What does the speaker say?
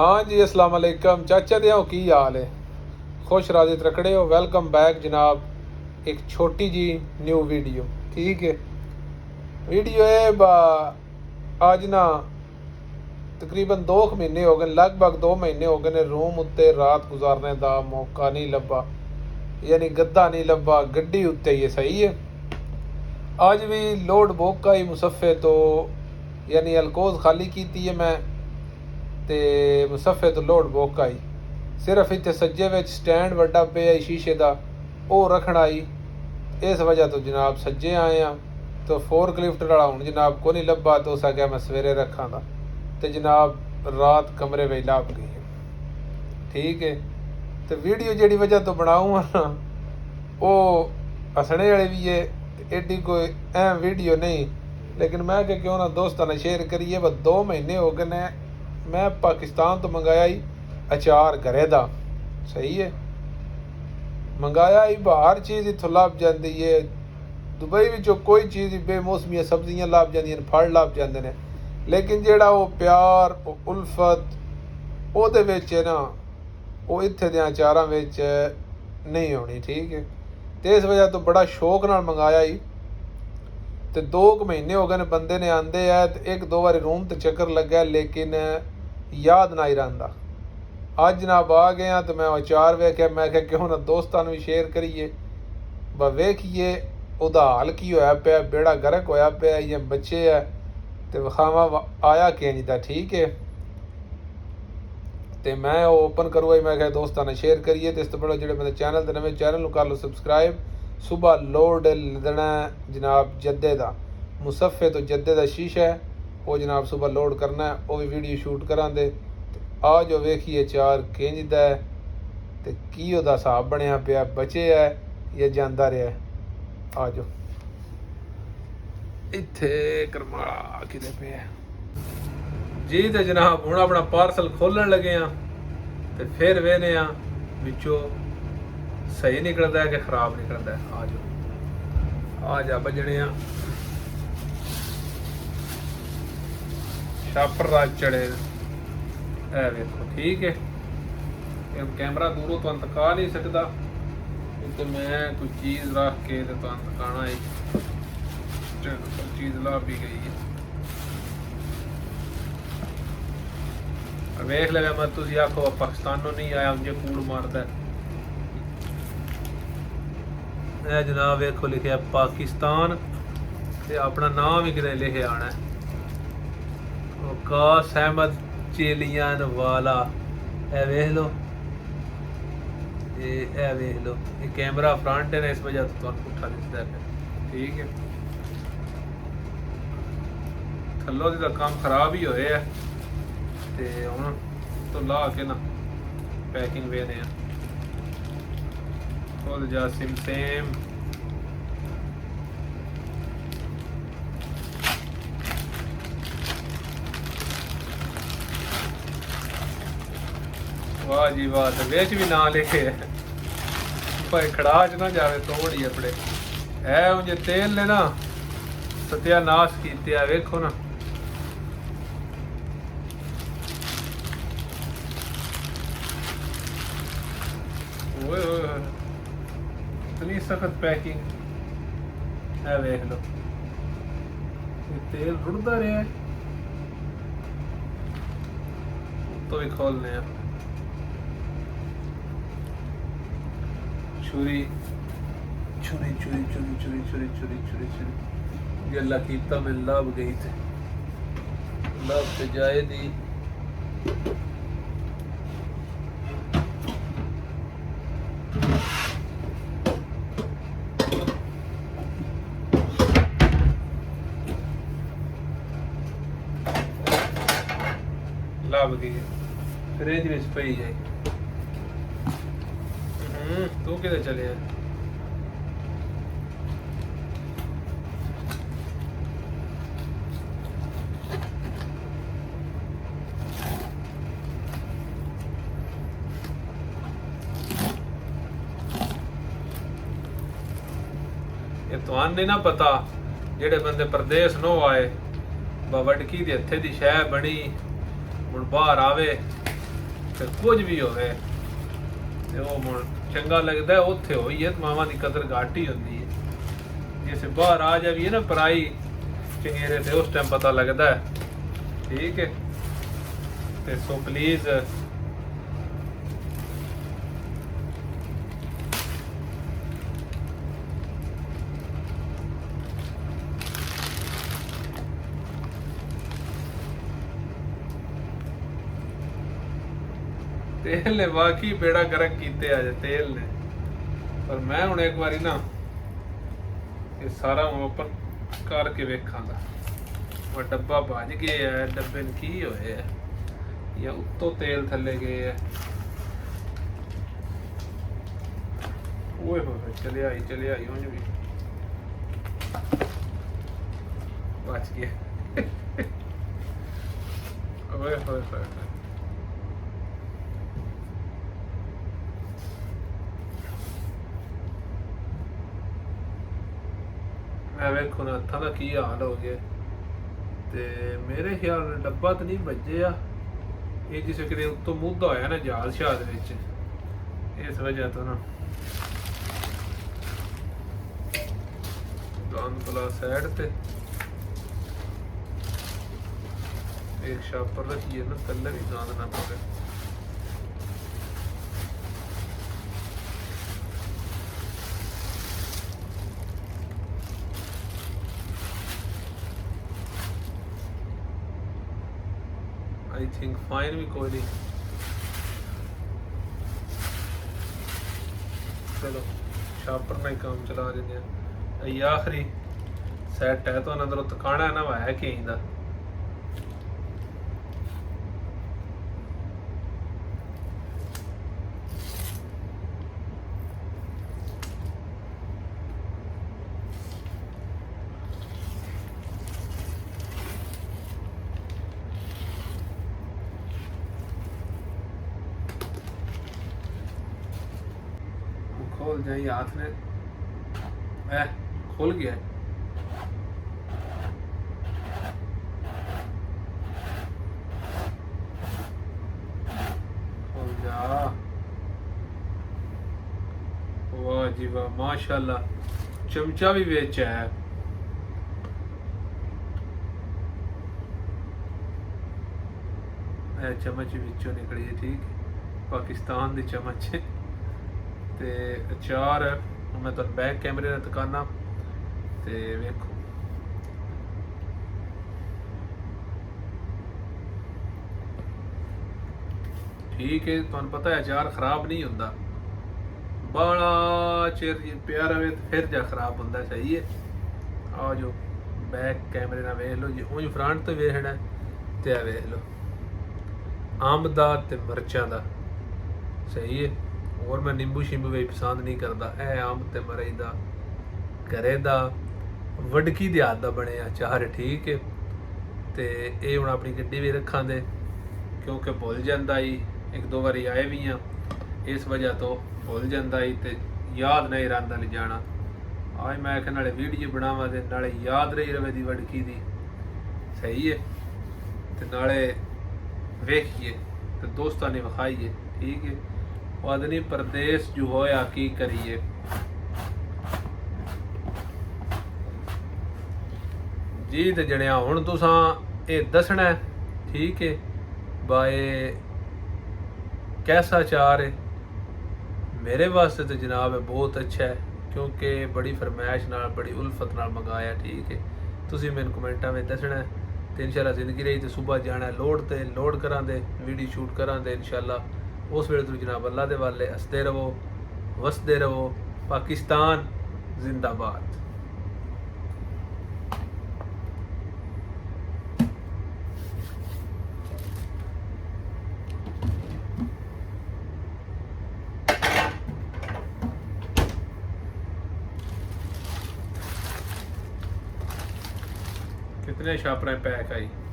हाँ जी, अस्सलाम वालेकुम चाचा दे की हाल है। खुश राजी रखड़े हो। वेलकम बैक जनाब। एक छोटी जी न्यू वीडियो। ठीक है, वीडियो है आज ना तकरीबन 2 महीने हो गए, लगभग 2 महीने हो गए ने रूम उत्ते रात गुजारने का मौका नहीं लब्भा, यानी गद्दा नहीं लब्भा, गड्डी उत्ते ही सही है। आज भी लोड बुक का ही मुसफ़े तो यानी अलकोज खाली की है मैं, तो मुसफ़े तो लोड बुक आई सिर्फ इतने सज्जे में स्टैंड वड्डा पे आई शीशे का, वो रखना आई। इस वजह तो जनाब सज्जे आए हैं, तो फोर क्लिफ्ट वाला हूँ जनाब को नहीं लब्भा, तो उस आख्या मैं सवेरे रखांगा, तो जनाब रात कमरे में लाभ गई है। ठीक है, तो वीडियो जी वजह तो बनाऊँ ना वो हसने वाले भी है, एडी कोई अहम वीडियो नहीं, लेकिन मैं क्या क्यों ना दोस्तों ने शेयर करिए। बस 2 महीने हो गए ने मैं पाकिस्तान तो मंगाया ही अचार घरे दा, सही है, मंगाया ही बाहर चीज़ इतों लभ जाती है। दुबई विचों कोई चीज़ बेमौसमियां सब्जियां लभ जांदियां, फल लभ जाते हैं, लेकिन जेड़ा वो प्यार वो उल्फत ਉਹਦੇ ਵਿੱਚ ना वो इत्थे दे अचारां विच नहीं होनी। ठीक है, तो इस वजह तो बड़ा शौक नाल मंगाया ही। तो 2 महीने हो गए ने बंदे ने आंदे है, तो 1-2 बारी रूम तो चक्कर लग्या, लेकिन याद ना ही रहा। अज जनाब आ गया तो मैं अचार वेख्या, मैं क्या क्यों ना दोस्तों भी शेयर करिए, वेखिए ਉਹਦਾ हाल की होया पिया, बेड़ा गर्क होया पिया या बच्चे है, तो विखावा आया किंज दा। ठीक है, तो मैं ओपन करूँगा ही, मैं क्या दोस्तों ने शेयर करिए। तो इस तो बड़ा जो मेरे चैनल के नवे चैनल कर लो सबसक्राइब। सुबह लोड लदना जनाब जद्दे का मुसफ़े, तो जद्दे का शीशा है वो जनाब सुबह लोड करना है, वो भी वीडियो शूट करा दे। तो आ जो वेखिए चार किंज दा है, तो की ओहदा हिसाब बनया पिया, बचे है या जांदा रहा। आ जाओ इत्थे करमाला किते पे जी। तो जनाब हुण अपना पार्सल खोलन लगे हाँ, तो फिर वेने विचों सही निकलता है कि खराब निकलता है। आ जाओ आ जा बजने छापर राज चढ़े है वेखो। ठीक है, कैमरा दूरों तो तका नहीं सकता, तो मैं कोई चीज़ रख के तो तकाना ही चीज़ ला भी गई है। वेख लिया मैं, तुम आखो पाकिस्तानों नहीं आया मुझे कूड़ मारता है। जनाब वेखो लिखे पाकिस्तान, ते अपना नाम ही कितने लिखे आना है, काश अहमद चेलियान वाला। ए वेख लो, ये वेख लो, ये कैमरा फ्रंट है ना, इस वजह तो पुट्ठा दिसदा है। ठीक है, थल्लों दी काम खराब ही होए है, ते हुण तो ला के ना पैकिंग वेने खोल जा सिम सेम। वाह जी वाह, तो वेच भी ना लिखे है, भाई खड़ाच ना जावे तोड़ी अपने है। मुझे तेल ने ना सत्यानाश किया, वेखो ना। इतनी सख्त पैकिंग है, वेख लो तेल रुड़ता रहा है, तो भी खोलने हैं। छुरी छुरी छुरी छुरी छुरी छुरी छुरी छुरी छुरी ये लकीता में लब गई थी, लब से जाए दी। लब गई फ्रिज में पई जाए। तू किधर चले है? ये तुहान नहीं ना पता, जेड़े बंदे परदेस नो आए वडकी दे हथे दी शह बनी हुण बाहर आवे ਤੇ ਕੁਝ ਵੀ ਹੋਵੇ ਤੇ ਉਹ ਹੁਣ ਚੰਗਾ ਲੱਗਦਾ ਉੱਥੇ ਹੋਈ ਹੈ ਮਾਵਾਂ ਦੀ ਕਦਰ ਘੱਟ ਹੀ ਹੁੰਦੀ ਹੈ ਜੇ ਬਾਹਰ ਆ ਜਾਵੀਏ ਨਾ ਪਰਾਈ ਚੰਗੇਰੇ ਤੇ ਉਸ ਟਾਈਮ ਪਤਾ ਲੱਗਦਾ ਹੈ ਠੀਕ ਹੈ ਤੇ ਸੋ ਪਲੀਜ਼ तेल ने वाकई बेड़ा गर्क कीते आज तेल ने पर मैं हूं एक बारी ना ये सारा ओपन करके वेखांगा वो डब्बा भज गए है डब्बे न की होए है या उत्तों तेल थले गए है ओए होए चले आई उंज भी बच गया ओए होए होए मैं वेखो ना हत्थां दा की हाल हो गया ते मेरे ख्याल नाल डब्बा तो नहीं बज्जिया ये जिस किते उत्तों मुद्दा होया ना जहाज शहाज विच इस वजह तो ना गंद पला साइड ते एक शापर रखिए ना थल्ले भी गंद ना पवे आई थिंक फाइन भी कोई नहीं चलो शापर में काम चला देने ये आखिरी सैट है तो अंदरों तकाना है ना वाया कि इंदा खोल जाए हाथ में खुल गया खोल जा वाह जी वाह माशाल्लाह चमचा भी बेचा है चम्मच विचों निकली है ठीक पाकिस्तान दी चम्मच ते अचार मैं तो बैक कैमरे ने तकाना ते वेखो ठीक है तुहानू पता है अचार खराब नहीं होंदा बड़ा चिर पिया रहे तो फिर जा खराब होंदा सही है आ जो बैक कैमरे ना वेख लो जी उंज फ्रंट तो वेखना ते आ वेख लो अंब दा ते मिर्चां दा सही है और मैं नींबू शिंबू भी पसंद नहीं करता ए अंब ते मरई दा घरे दा वडकी दे हाथ दा बने अचार ठीक है ते ये हुण अपनी गड्डी भी रखां दे क्योंकि भुल जांदा ही एक दो बारी आए भी हाँ इस वजह तो भुल जांदा ही ते याद नहीं रहिंदा ले जाना आज मैं आख्या नाले वीडियो बनावा ते नाले याद रही रवे दी वडकी दी सही है ते नाले वेखिए ते दोस्तां ने विखाइए ठीक है आदनी प्रदेश जो होया की करिए जी ते जणिया हुण तुसां ये दसना है ठीक है बाए कैसा अचार है मेरे वास्ते तो जनाब है बहुत अच्छा है क्योंकि बड़ी फरमाइश नाल बड़ी उल्फत नाल मंगाया ठीक है तुसीं मैनूं कमेंटां में दसना है ते इंशाल्लाह जिंदगी रही तो सुबह जाना लोड करां दे वीडियो शूट करां दे इंशाल्लाह उस वेले तो जनाब अल्लाह दे वाले हसते रहो वसते रहो पाकिस्तान जिंदाबाद कितने शापरें पैक आई